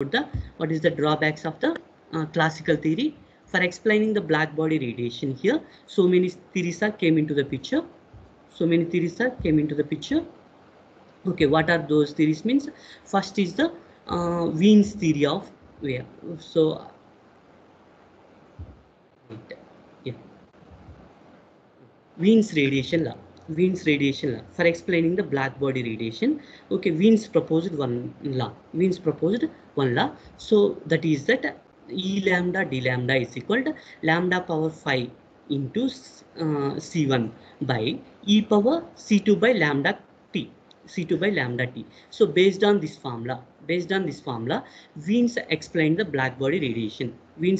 what is the drawbacks of the classical theory for explaining the black body radiation. Here so many theories are came into the picture. Okay, what are those theories? Means first is the Wien's theory of where. So yeah, Wien's radiation law. Wien's radiation law for explaining the black body radiation. Okay, Wien's proposed one law. So that is that E lambda d lambda is equal to lambda power 5 into C1 by E power C2 by lambda t. C2 by lambda t. So based on this formula, Wien's explained the black body radiation. Here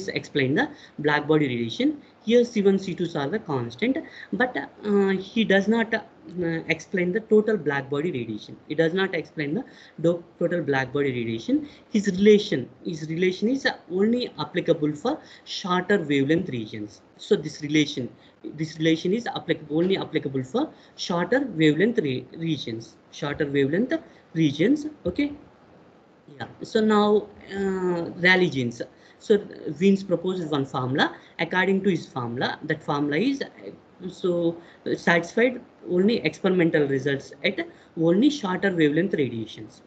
C1, C2s are the constant, but he does not explain the total black body radiation. Total black body radiation. His relation is only applicable for shorter wavelength regions. So this relation is only applicable for shorter wavelength regions. Okay. Yeah. So now Raleigh genes. So Wien's proposes one formula. According to his formula, that formula is satisfied only experimental results at only shorter wavelength radiations.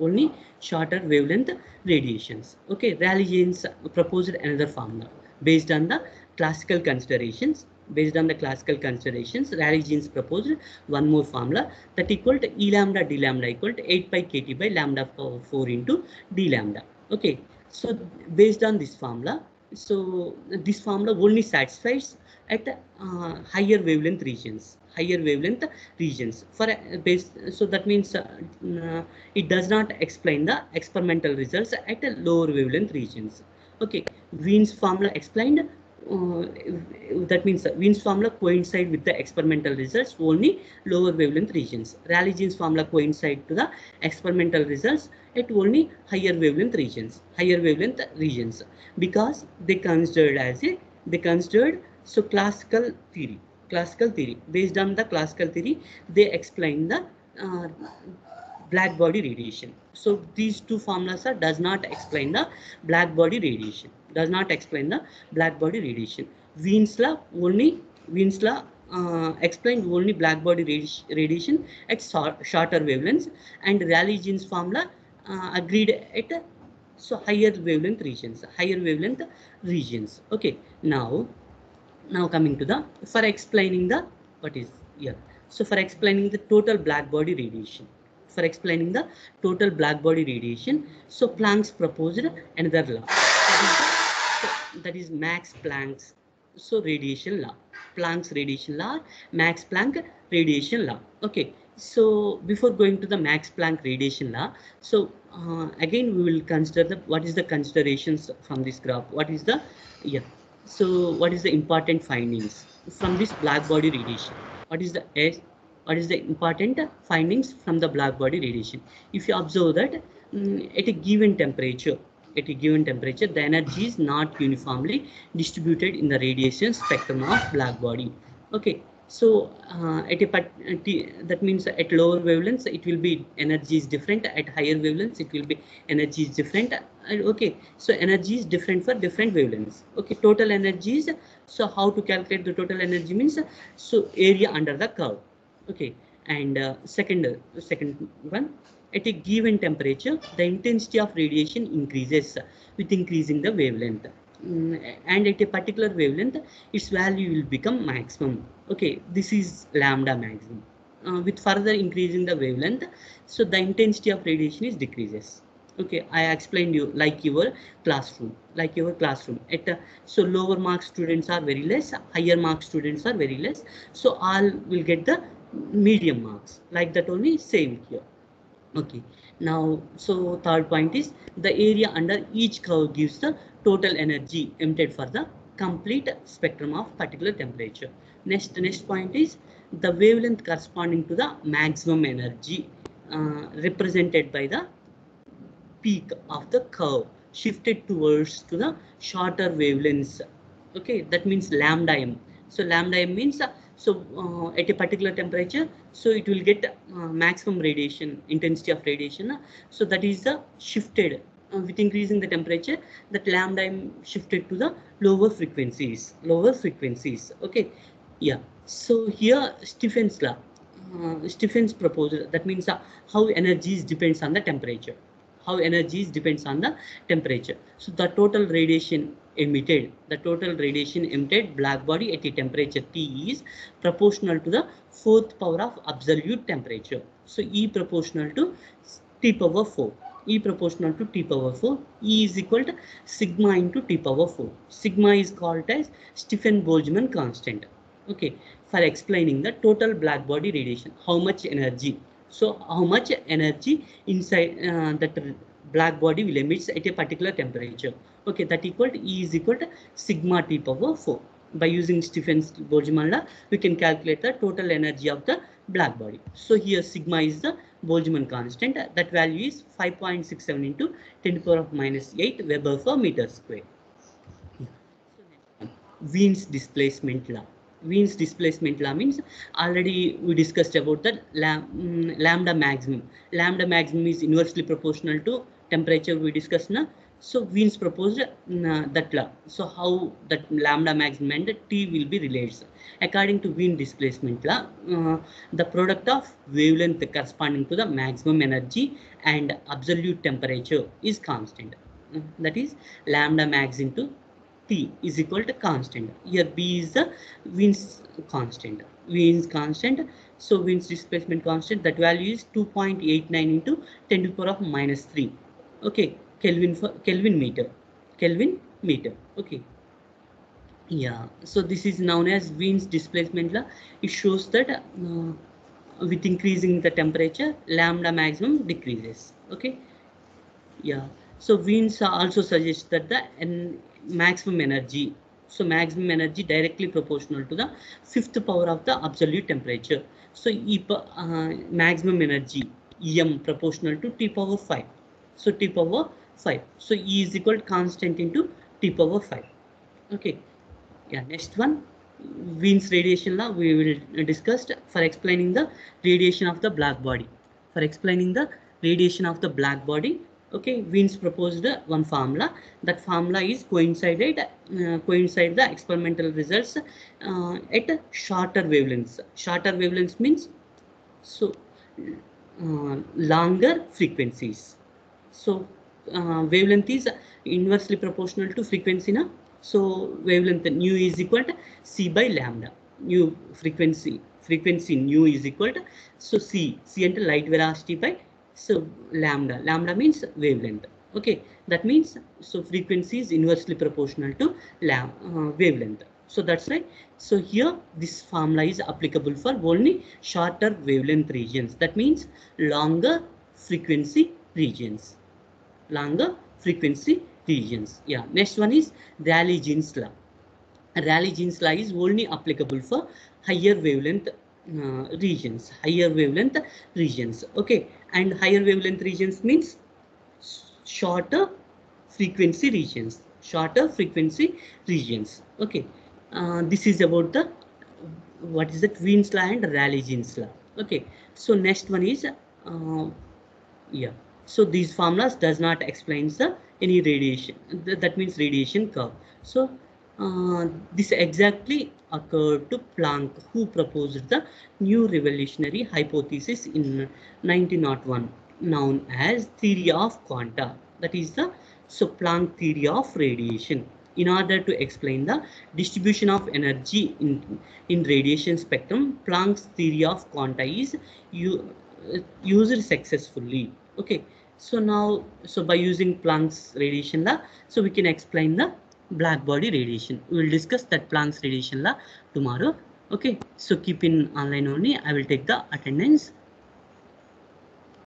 Okay, Raleigh genes proposed another formula based on the classical considerations. Raleigh genes proposed one more formula that equal to E lambda d lambda equal to 8 pi kt by lambda power 4 into d lambda. Okay, so based on this formula, so this formula only satisfies at higher wavelength regions. For base, so that means it does not explain the experimental results at lower wavelength regions. Okay, Wien's formula explained. That means Wien's formula coincide with the experimental results only lower wavelength regions. Raleigh genes formula coincide to the experimental results at only higher wavelength regions, because they considered so classical theory. Based on the classical theory, they explain the black body radiation. So these two formulas does not explain the black body radiation. Wien's law explained only black body radiation at shorter wavelengths, and Raleigh genes formula agreed at so higher wavelength regions. Okay, now coming to the for explaining the what is here. So for explaining the total black body radiation. So Planck's proposed another law. That is Max Planck's radiation law. Max Planck radiation law. Okay. So before going to the Max Planck radiation law, so again we will consider what is the considerations from this graph. So what is the important findings from this black body radiation? What is the important findings from the black body radiation? If you observe that at a given temperature, the energy is not uniformly distributed in the radiation spectrum of black body. Okay, so that means at lower wavelengths it will be energy is different, at higher wavelengths it will be energy is different. Okay, so energy is different for different wavelengths. Okay, total energies. So how to calculate the total energy means so area under the curve. Okay, and second one, at a given temperature the intensity of radiation increases with increasing the wavelength, and at a particular wavelength its value will become maximum. Okay, this is lambda maximum. With further increasing the wavelength, so the intensity of radiation is decreases. Okay, I explained you like your classroom. At so lower mark students are very less, higher mark students are very less, so all will get the medium marks, like that only same here. Okay, now so third point is the area under each curve gives the total energy emitted for the complete spectrum of particular temperature. Next point is the wavelength corresponding to the maximum energy represented by the peak of the curve shifted towards to the shorter wavelengths. Okay, that means lambda m. So lambda m means at a particular temperature, so it will get maximum radiation intensity of radiation. So that is the shifted with increasing the temperature, that lambda m shifted to the lower frequencies. Lower frequencies. Okay. Yeah. So here Stefan's law. Stefan's proposal. That means how energies depends on the temperature. How energies depends on the temperature. So the total radiation emitted, black body at a temperature T is proportional to the fourth power of absolute temperature. So E proportional to T power 4. E proportional to T power 4. E is equal to sigma into T power 4. Sigma is called as Stefan Boltzman constant. Okay, for explaining the total black body radiation, how much energy. So how much energy inside that black body will emit at a particular temperature. Okay, that equal to E is equal to sigma T power 4. By using Stefan Boltzmann law, we can calculate the total energy of the black body. So here sigma is the Boltzmann constant. That value is 5.67 into 10 to the power of minus 8 Weber per meter square. Wien's displacement law. Wien's displacement law means already we discussed about that lambda maximum. Lambda maximum is inversely proportional to temperature we discussed now. So Wien's proposed that law. So how that lambda maximum and T will be related. According to Wien displacement law, the product of wavelength corresponding to the maximum energy and absolute temperature is constant. That is lambda max into T is equal to constant. Here B is the Wien's constant. Wien's constant. So Wien's displacement constant, that value is 2.89 into 10 to the power of minus 3. Okay, Kelvin meter. Kelvin meter. Okay. Yeah. So this is known as Wien's displacement law. It shows that with increasing the temperature, lambda maximum decreases. Okay. Yeah. So Wien's also suggests that the maximum energy, so maximum energy directly proportional to the fifth power of the absolute temperature. So maximum energy em proportional to T power 5. So T power 5. So E is equal to constant into T power 5. Okay. Yeah. Next one, Wien's radiation law we will discuss for explaining the radiation of the black body. For explaining the radiation of the black body. Okay, Wien's proposed one formula. That formula is coincide the experimental results at shorter wavelengths. Shorter wavelengths means so longer frequencies. So wavelength is inversely proportional to frequency na. So wavelength nu is equal to C by lambda. Nu frequency nu is equal to so C and light velocity by so lambda means wavelength. Okay, that means so frequency is inversely proportional to wavelength. So that's right. So here this formula is applicable for only shorter wavelength regions. That means longer frequency regions. Longer frequency regions. Yeah. Next one is Raleigh-Jean's law. Raleigh-Jean's law is only applicable for higher wavelength regions. Higher wavelength regions. Okay. And higher wavelength regions means shorter frequency regions. Shorter frequency regions. Okay. This is about the what is that Wien's law and Raleigh-Jean's law. Okay. So next one is yeah. So these formulas does not explain the any radiation. That means radiation curve. So this exactly occurred to Planck, who proposed the new revolutionary hypothesis in 1901 known as theory of quanta. That is the Planck theory of radiation. In order to explain the distribution of energy in radiation spectrum, Planck's theory of quanta is used successfully. Okay, so now by using Planck's radiation law, so we can explain the black body radiation. We will discuss that Planck's radiation law tomorrow. Okay, so keep in online only. I will take the attendance.